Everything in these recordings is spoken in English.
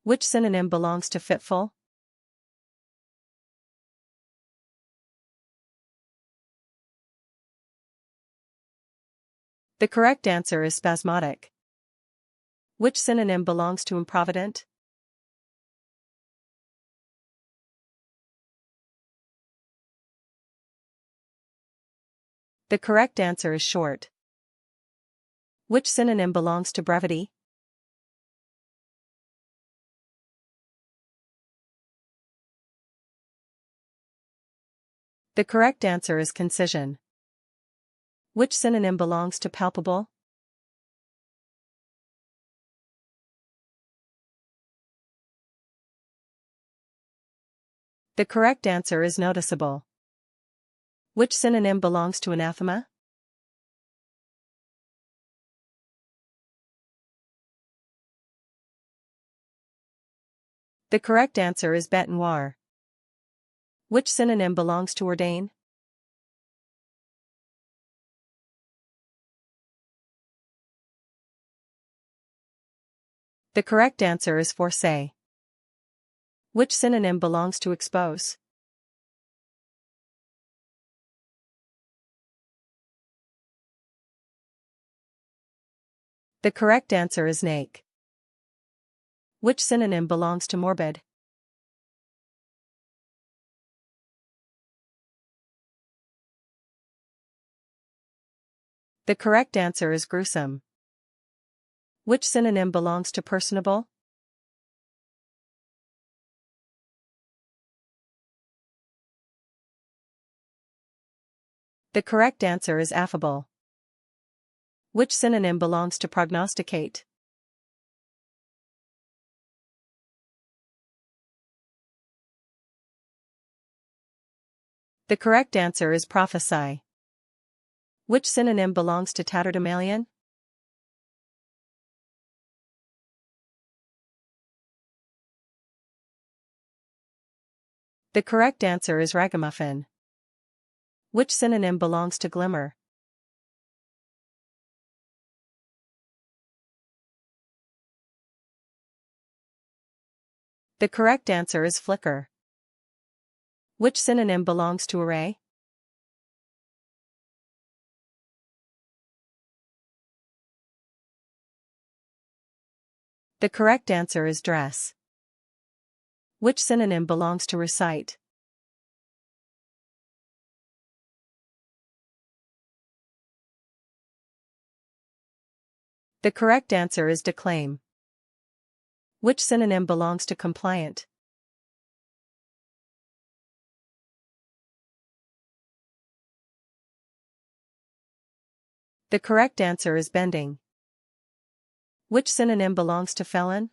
Which synonym belongs to fitful? The correct answer is spasmodic. Which synonym belongs to improvident? The correct answer is short. Which synonym belongs to brevity? The correct answer is concision. Which synonym belongs to palpable? The correct answer is noticeable. Which synonym belongs to anathema? The correct answer is bete noire. Which synonym belongs to ordain? The correct answer is forcer. Which synonym belongs to expose? The correct answer is nake. Which synonym belongs to morbid? The correct answer is gruesome. Which synonym belongs to personable? The correct answer is affable. Which synonym belongs to prognosticate? The correct answer is prophesy. Which synonym belongs to tatterdemalion? The correct answer is ragamuffin. Which synonym belongs to glimmer? The correct answer is flicker. Which synonym belongs to array? The correct answer is dress. Which synonym belongs to recite? The correct answer is declaim. Which synonym belongs to compliant? The correct answer is bending. Which synonym belongs to felon?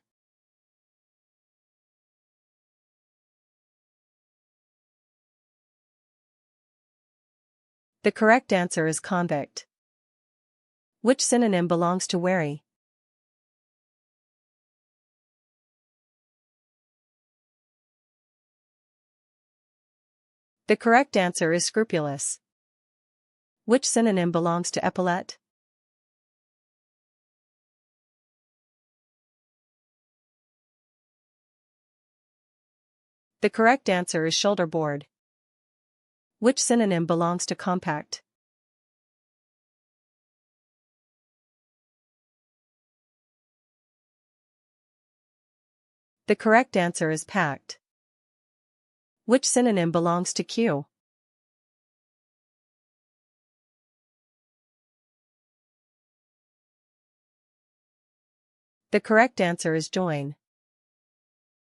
The correct answer is convict. Which synonym belongs to wary? The correct answer is scrupulous. Which synonym belongs to epaulette? The correct answer is shoulder board. Which synonym belongs to compact? The correct answer is packed. Which synonym belongs to queue? The correct answer is join.